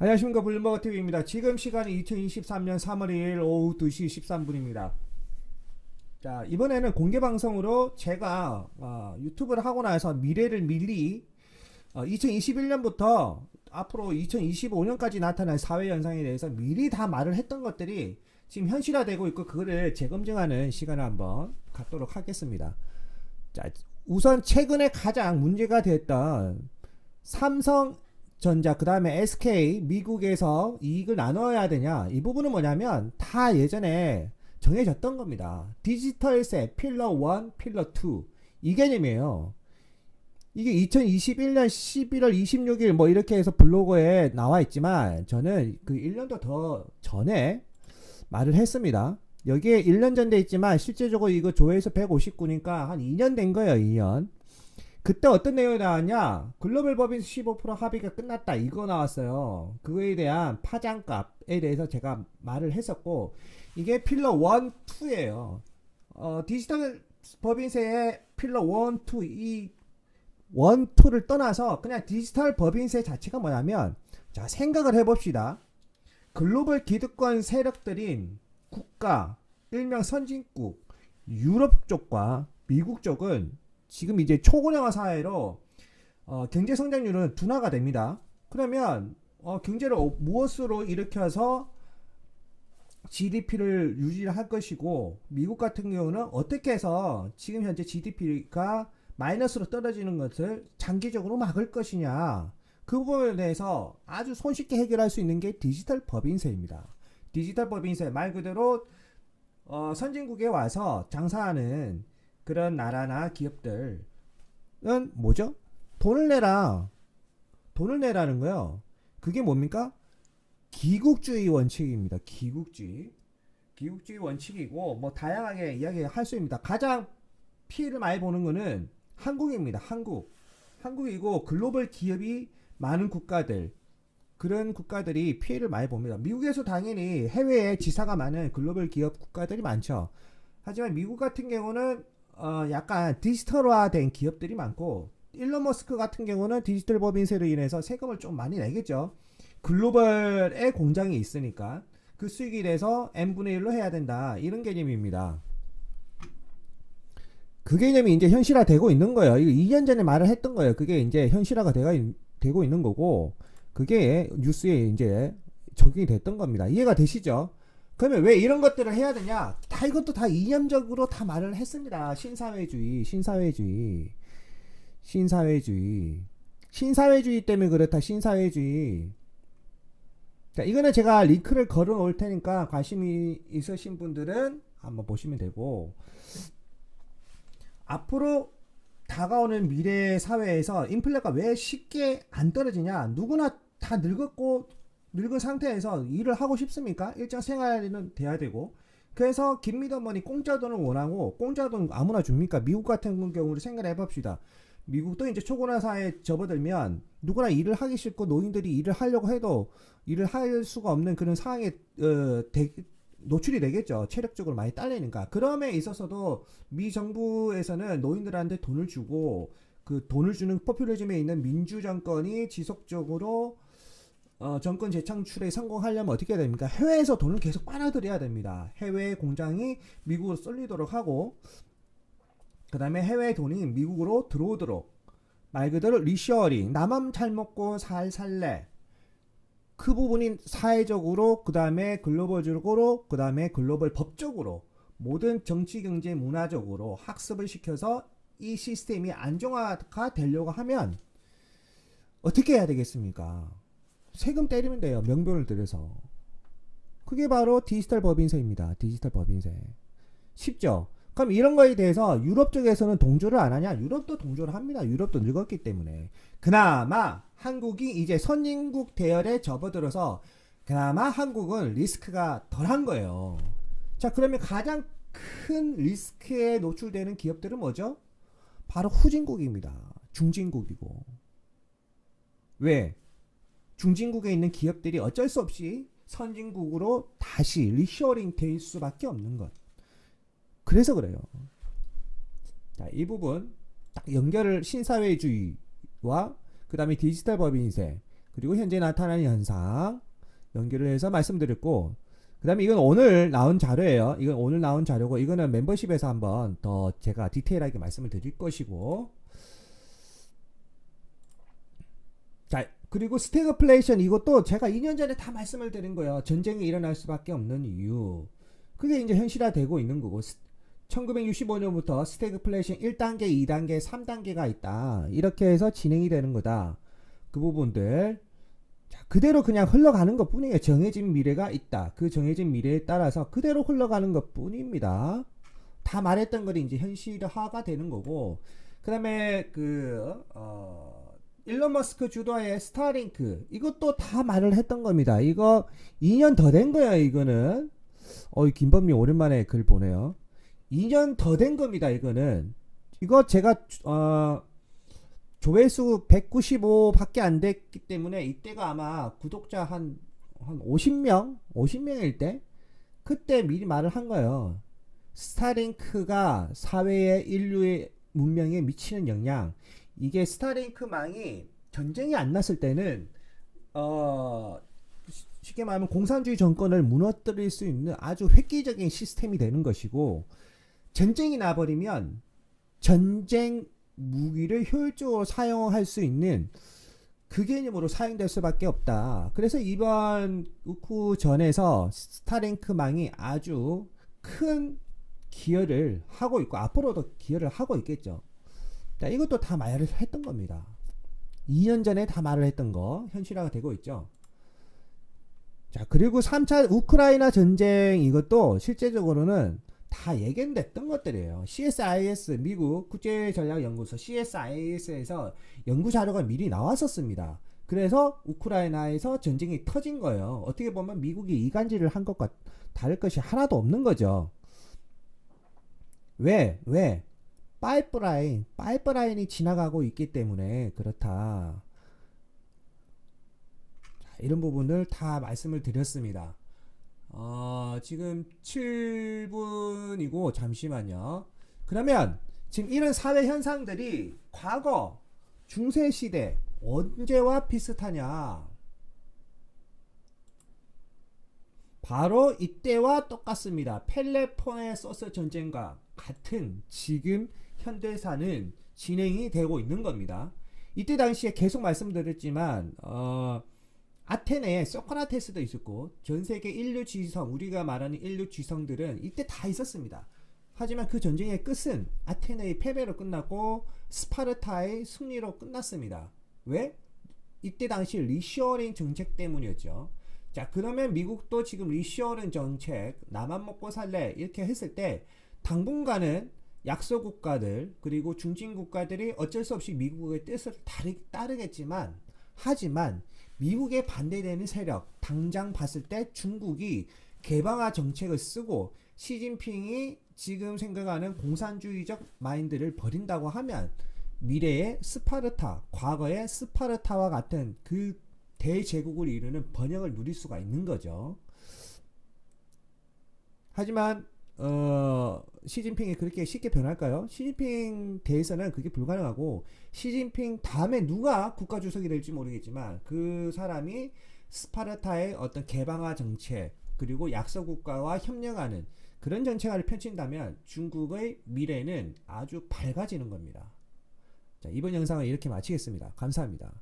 안녕하십니까, 블룸버그TV입니다. 지금 시간이 2023년 3월 2일 오후 2시 13분입니다. 자, 이번에는 공개방송으로 제가 유튜브를 하고 나서 미래를 미리 2021년부터 앞으로 2025년까지 나타날 사회현상에 대해서 미리 다 말을 했던 것들이 지금 현실화되고 있고, 그거를 재검증하는 시간을 한번 갖도록 하겠습니다. 자, 우선 최근에 가장 문제가 됐던 삼성전자, 그 다음에 SK, 미국에서 이익을 나눠야 되냐, 이 부분은 뭐냐면 다 예전에 정해졌던 겁니다. 디지털세 필러 1, 필러 2, 이 개념이에요. 이게 2021년 11월 26일 뭐 이렇게 해서 블로그에 나와 있지만, 저는 그 1년도 더 전에 말을 했습니다. 여기에 1년 전 돼 있지만 실제적으로 이거 조회수 159니까 한 2년 된 거예요. 2년. 그때 어떤 내용이 나왔냐, 글로벌 법인 15% 합의가 끝났다, 이거 나왔어요. 그거에 대한 파장값에 대해서 제가 말을 했었고, 이게 필러 1, 2예요. 디지털 법인세의 필러 1, 2, 이 1, 2를 떠나서 그냥 디지털 법인세 자체가 뭐냐면, 자, 생각을 해봅시다. 글로벌 기득권 세력들인 국가, 일명 선진국, 유럽 쪽과 미국 쪽은 지금 이제 초고령화 사회로 경제 성장률은 둔화가 됩니다. 그러면 경제를 무엇으로 일으켜서 GDP를 유지할 것이고, 미국 같은 경우는 어떻게 해서 지금 현재 GDP가 마이너스로 떨어지는 것을 장기적으로 막을 것이냐, 그 부분에 대해서 아주 손쉽게 해결할 수 있는 게 디지털 법인세입니다. 디지털 법인세 말 그대로 선진국에 와서 장사하는 그런 나라나 기업들은 뭐죠? 돈을 내라. 돈을 내라는 거요. 그게 뭡니까? 기국주의 원칙입니다. 기국주의. 기국주의 원칙이고, 뭐 다양하게 이야기할 수 있습니다. 가장 피해를 많이 보는 거는 한국입니다. 한국이고, 글로벌 기업이 많은 국가들, 그런 국가들이 피해를 많이 봅니다. 미국에서 당연히 해외에 지사가 많은 글로벌 기업 국가들이 많죠. 하지만 미국 같은 경우는 약간 디지털화된 기업들이 많고, 일론 머스크 같은 경우는 디지털 법인세로 인해서 세금을 좀 많이 내겠죠. 글로벌에 공장이 있으니까 그 수익이 돼서 n분의 1로 해야 된다, 이런 개념입니다. 그 개념이 이제 현실화되고 있는 거예요. 이거 2년 전에 말을 했던 거예요. 그게 이제 현실화가 되고 있는 거고, 그게 뉴스에 이제 적용이 됐던 겁니다. 이해가 되시죠? 그러면 왜 이런 것들을 해야 되냐? 다 이것도 다 이념적으로 다 말을 했습니다. 신사회주의 때문에 그렇다. 신사회주의. 자, 이거는 제가 링크를 걸어 놓을 테니까 관심이 있으신 분들은 한번 보시면 되고, 앞으로 다가오는 미래 사회에서 인플레가 왜 쉽게 안 떨어지냐? 누구나 다 늙은 상태에서 일을 하고 싶습니까? 일정 생활은 돼야 되고. 그래서 김미더머니 공짜 돈을 원하고, 공짜 돈 아무나 줍니까? 미국 같은 경우를 생각해 봅시다. 미국도 이제 초고령 사회에 접어들면 누구나 일을 하기 싫고, 노인들이 일을 하려고 해도 일을 할 수가 없는 그런 상황에 노출이 되겠죠. 체력적으로 많이 딸리니까. 그럼에 있어서도 미 정부에서는 노인들한테 돈을 주고, 그 돈을 주는 포퓰리즘에 있는 민주 정권이 지속적으로 정권 재창출에 성공하려면 어떻게 해야 됩니까? 해외에서 돈을 계속 빨아들여야 됩니다. 해외 공장이 미국으로 쏠리도록 하고, 그 다음에 해외 돈이 미국으로 들어오도록, 말 그대로 리셔링, 나만 잘 먹고 잘 살래, 그 부분이 사회적으로, 그 다음에 글로벌적으로, 그 다음에 글로벌 법적으로, 모든 정치, 경제, 문화적으로 학습을 시켜서 이 시스템이 안정화가 되려고 하면 어떻게 해야 되겠습니까? 세금 때리면 돼요. 명분을 들여서. 그게 바로 디지털 법인세입니다. 디지털 법인세. 쉽죠? 그럼 이런 거에 대해서 유럽 쪽에서는 동조를 안 하냐? 유럽도 동조를 합니다. 유럽도 늙었기 때문에. 그나마 한국이 이제 선진국 대열에 접어들어서 그나마 한국은 리스크가 덜한 거예요. 자, 그러면 가장 큰 리스크에 노출되는 기업들은 뭐죠? 바로 후진국입니다. 중진국이고. 왜? 중진국에 있는 기업들이 어쩔 수 없이 선진국으로 다시 리쇼링 될 수밖에 없는 것. 그래서 그래요. 자, 이 부분 딱 연결을, 신사회주의와 그 다음에 디지털 법인세, 그리고 현재 나타나는 현상 연결을 해서 말씀드렸고, 그 다음에 이건 오늘 나온 자료예요. 이건 오늘 나온 자료고, 이거는 멤버십에서 한번 더 제가 디테일하게 말씀을 드릴 것이고, 자, 그리고 스태그플레이션, 이것도 제가 2년 전에 다 말씀을 드린 거예요. 전쟁이 일어날 수밖에 없는 이유. 그게 이제 현실화되고 있는 거고, 1965년부터 스태그플레이션 1단계, 2단계, 3단계가 있다. 이렇게 해서 진행이 되는 거다. 그 부분들. 자, 그대로 그냥 흘러가는 것 뿐이에요. 정해진 미래가 있다. 그 정해진 미래에 따라서 그대로 흘러가는 것 뿐입니다. 다 말했던 것이 이제 현실화가 되는 거고, 그 다음에 일론 머스크 주도하에 스타링크, 이것도 다 말을 했던 겁니다. 이거 2년 더 된 거야, 이거는. 김범미 오랜만에 글 보네요. 2년 더 된 겁니다, 이거는. 이거 제가, 조회수 195밖에 안 됐기 때문에, 이때가 아마 구독자 한 50명일 때? 그때 미리 말을 한 거예요. 스타링크가 사회의 인류의 문명에 미치는 영향. 이게 스타링크망이 전쟁이 안 났을 때는 쉽게 말하면 공산주의 정권을 무너뜨릴 수 있는 아주 획기적인 시스템이 되는 것이고, 전쟁이 나버리면 전쟁 무기를 효율적으로 사용할 수 있는 그 개념으로 사용될 수밖에 없다. 그래서 이번 우크전에서 스타링크망이 아주 큰 기여를 하고 있고, 앞으로도 기여를 하고 있겠죠. 자, 이것도 다 말을 했던 겁니다. 2년 전에 다 말을 했던 거 현실화가 되고 있죠. 자, 그리고 3차 우크라이나 전쟁, 이것도 실제적으로는 다 예견됐던 것들이에요. CSIS, 미국 국제전략연구소 CSIS에서 연구 자료가 미리 나왔었습니다. 그래서 우크라이나에서 전쟁이 터진 거예요. 어떻게 보면 미국이 이간질을 한 것과 다를 것이 하나도 없는 거죠. 왜? 파이프라인이 지나가고 있기 때문에 그렇다. 자, 이런 부분을 다 말씀을 드렸습니다. 지금 7분이고, 잠시만요. 그러면 지금 이런 사회 현상들이 과거 중세시대 언제와 비슷하냐? 바로 이때와 똑같습니다. 펠레폰네소스 전쟁과 같은 지금 현대사는 진행이 되고 있는 겁니다. 이때 당시에 계속 말씀드렸지만 아테네에 소크라테스도 있었고, 전세계 인류 지성, 우리가 말하는 인류 지성들은 이때 다 있었습니다. 하지만 그 전쟁의 끝은 아테네의 패배로 끝났고 스파르타의 승리로 끝났습니다. 왜? 이때 당시 리쇼어링 정책 때문이었죠. 자, 그러면 미국도 지금 리쇼어링 정책, 나만 먹고 살래 이렇게 했을 때 당분간은 약소국가들 그리고 중진국가들이 어쩔 수 없이 미국의 뜻을 따르겠지만, 하지만 미국에 반대되는 세력, 당장 봤을 때 중국이 개방화 정책을 쓰고 시진핑이 지금 생각하는 공산주의적 마인드를 버린다고 하면 미래의 스파르타, 과거의 스파르타와 같은 그 대제국을 이루는 번영을 누릴 수가 있는 거죠. 하지만 시진핑이 그렇게 쉽게 변할까요? 시진핑 대해서는 그게 불가능하고, 시진핑 다음에 누가 국가주석이 될지 모르겠지만 그 사람이 스파르타의 어떤 개방화 정책 그리고 약소국가와 협력하는 그런 정책을 펼친다면 중국의 미래는 아주 밝아지는 겁니다. 자, 이번 영상을 이렇게 마치겠습니다. 감사합니다.